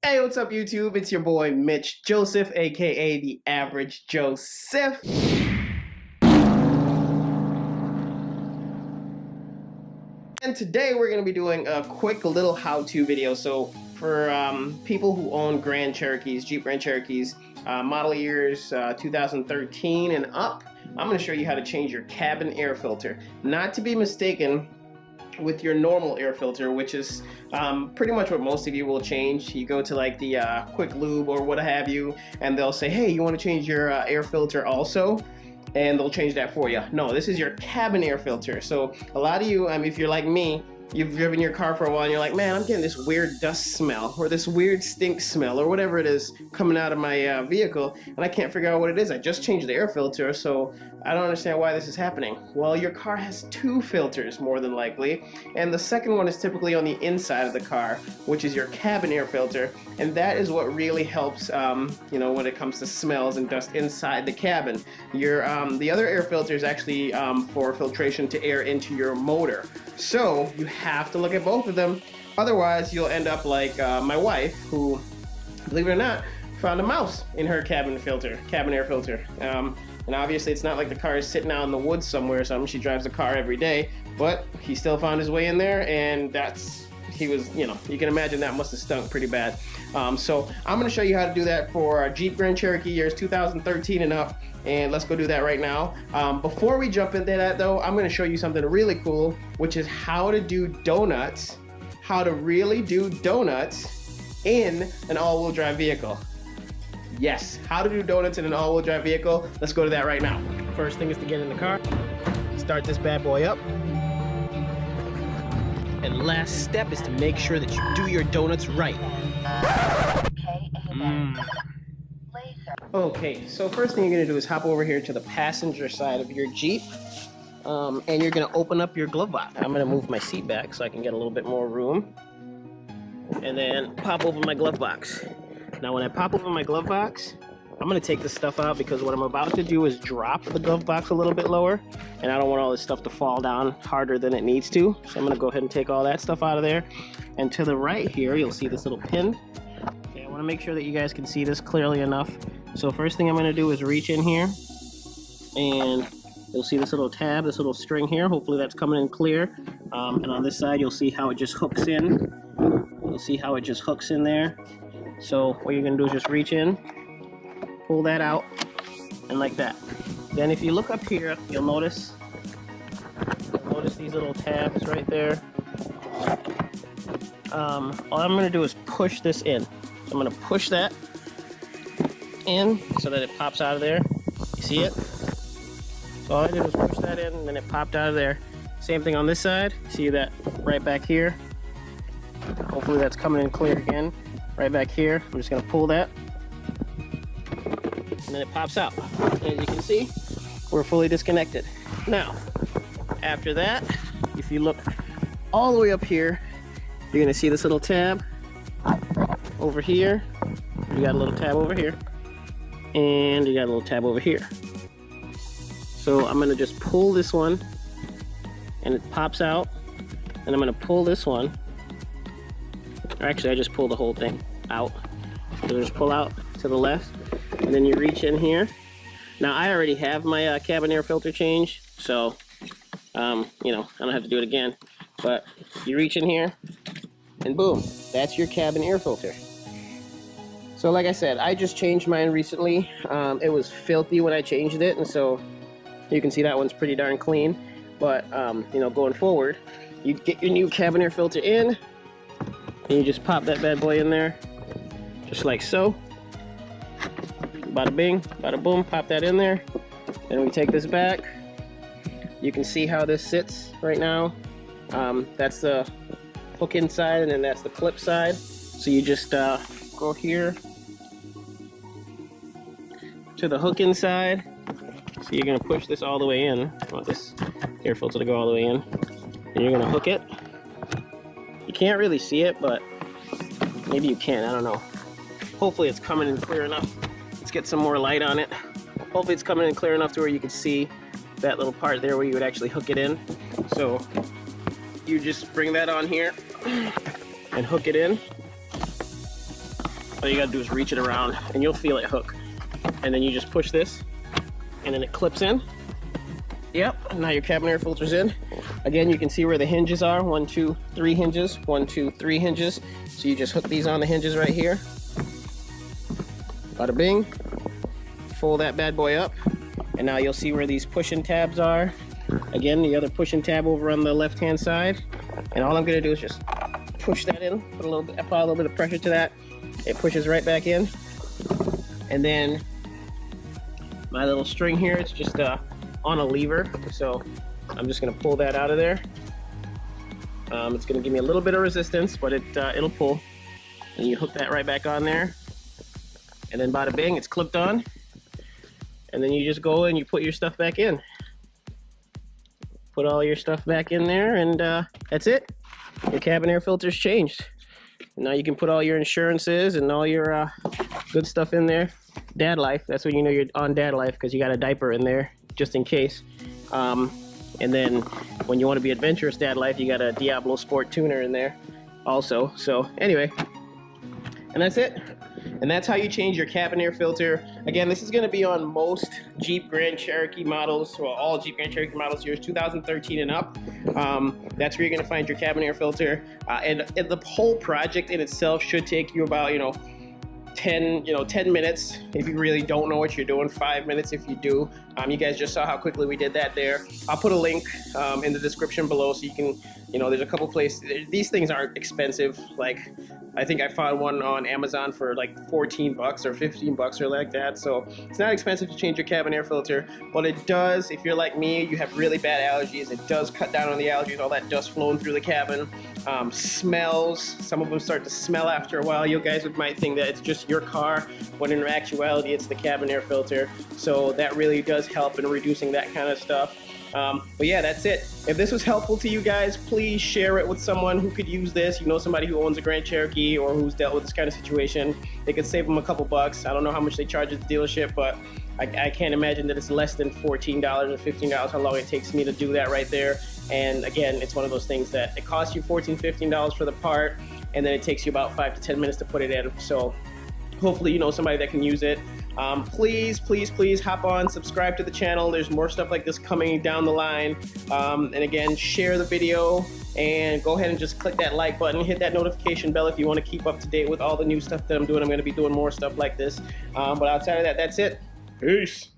Hey, what's up, YouTube? It's your boy Mitch Joseph, aka the Average Joseph. And today we're going to be doing a quick little how-to video. So for people who own Grand Cherokees, Jeep Grand Cherokees, model years 2013 and up, I'm going to show you how to change your cabin air filter. Not to be mistaken with your normal air filter, which is pretty much what most of you will change. You go to like the Quick Lube or what have you, and they'll say, hey, you want to change your air filter also? And they'll change that for you. No, this is your cabin air filter. So a lot of you, if you're like me, you've driven your car for a while and you're like, man, I'm getting this weird dust smell or this weird stink smell or whatever it is coming out of my vehicle, and I can't figure out what it is. I just changed the air filter, so I don't understand why this is happening. Well, your car has two filters more than likely, and the second one is typically on the inside of the car, which is your cabin air filter, and that is what really helps when it comes to smells and dust inside the cabin. The other air filter is actually for filtration to air into your motor. So you have to look at both of them, otherwise you'll end up like my wife, who, believe it or not, found a mouse in her cabin air filter. And obviously it's not like the car is sitting out in the woods somewhere or something. She drives the car every day, but he still found his way in there, and you can imagine that must have stunk pretty bad. So I'm going to show you how to do that for Jeep Grand Cherokee years 2013 and up, and let's go do that right now. Before we jump into that though, I'm going to show you something really cool, which is how to do donuts, how to really do donuts in an all-wheel drive vehicle. Yes, how to do donuts in an all-wheel drive vehicle. Let's go to that right now. First thing is to get in the car, start this bad boy up. And last step is to make sure that you do your donuts right. Okay, so first thing you're gonna do is hop over here to the passenger side of your Jeep, and you're gonna open up your glove box. I'm gonna move my seat back so I can get a little bit more room, and then pop open my glove box. Now when I pop open my glove box, I'm gonna take this stuff out because what I'm about to do is drop the glove box a little bit lower, and I don't want all this stuff to fall down harder than it needs to. So I'm gonna go ahead and take all that stuff out of there. And to the right here, you'll see this little pin. Okay, I wanna make sure that you guys can see this clearly enough. So first thing I'm gonna do is reach in here, and you'll see this little tab, this little string here. Hopefully that's coming in clear. And on this side, you'll see how it just hooks in. You'll see how it just hooks in there. So what you're gonna do is just reach in, pull that out, and like that. Then if you look up here, you'll notice these little tabs right there. All I'm gonna do is push this in. So I'm gonna push that in so that it pops out of there. You see it? So all I did was push that in, and then it popped out of there. Same thing on this side. See that right back here? Hopefully that's coming in clear again. Right back here, I'm just gonna pull that, and then it pops out. And as you can see, we're fully disconnected. Now, after that, if you look all the way up here, you're gonna see this little tab over here. You got a little tab over here, and you got a little tab over here. So I'm gonna just pull this one, and it pops out, and I'm gonna pull this one. Actually, I just pull the whole thing out. So just pull out to the left, and then you reach in here. Now, I already have my cabin air filter change, so I don't have to do it again. But you reach in here, and boom, that's your cabin air filter. So like I said, I just changed mine recently. It was filthy when I changed it, and so you can see that one's pretty darn clean. But going forward, you get your new cabin air filter in, and you just pop that bad boy in there, just like so. Bada bing, bada boom, pop that in there. Then we take this back. You can see how this sits right now. That's the hook inside, and then that's the clip side. So you just go here to the hook inside. So you're gonna push this all the way in. I want this air filter to go all the way in. And you're gonna hook it. You can't really see it, but maybe you can, I don't know. Hopefully it's coming in clear enough. Let's get some more light on it. Hopefully it's coming in clear enough to where you can see that little part there where you would actually hook it in. So you just bring that on here and hook it in. All you gotta do is reach it around and you'll feel it hook. And then you just push this and then it clips in. Yep, now your cabin air filter's in. Again, you can see where the hinges are. 1, 2, 3 hinges. 1, 2, 3 hinges. So you just hook these on the hinges right here. Bada bing. Fold that bad boy up. And now you'll see where these pushing tabs are. Again, the other pushing tab over on the left-hand side. And all I'm gonna do is just push that in, apply a little bit of pressure to that. It pushes right back in. And then my little string here, it's just on a lever. So I'm just gonna pull that out of there. It's gonna give me a little bit of resistance, but it'll pull. And you hook that right back on there. And then bada bing, it's clipped on. And then you just go and you put your stuff back in. Put all your stuff back in there, and that's it. Your cabin air filter's changed. Now you can put all your insurances and all your good stuff in there. Dad life, that's when you know you're on dad life, because you got a diaper in there just in case. And then when you want to be adventurous dad life, you got a Diablo Sport tuner in there also. So anyway, and that's it. And that's how you change your cabin air filter. Again, this is going to be on most Jeep Grand Cherokee models, well, all Jeep Grand Cherokee models, years 2013 and up. That's where you're going to find your cabin air filter. And the whole project in itself should take you about, 10 minutes if you really don't know what you're doing. 5 minutes if you do. You guys just saw how quickly we did that there. I'll put a link in the description below so you can, there's a couple places. These things aren't expensive. Like, I think I found one on Amazon for like 14 bucks or 15 bucks or like that. So it's not expensive to change your cabin air filter, but it does, if you're like me, you have really bad allergies, it does cut down on the allergies, all that dust flowing through the cabin. Smells, some of them start to smell after a while. You guys might think that it's just your car, when in actuality it's the cabin air filter. So that really does help in reducing that kind of stuff. But yeah, that's it. If this was helpful to you guys, please share it with someone who could use this. Somebody who owns a Grand Cherokee or who's dealt with this kind of situation. They could save them a couple bucks. I don't know how much they charge at the dealership, but I can't imagine that it's less than $14 or $15 how long it takes me to do that right there. And again, it's one of those things that it costs you $14, $15 for the part, and then it takes you about 5 to 10 minutes to put it in. So hopefully you know somebody that can use it. Please hop on, subscribe to the channel. There's more stuff like this coming down the line. And again, share the video and go ahead and just click that like button, hit that notification bell if you want to keep up to date with all the new stuff that I'm doing. I'm going to be doing more stuff like this. But outside of that, that's it. Peace.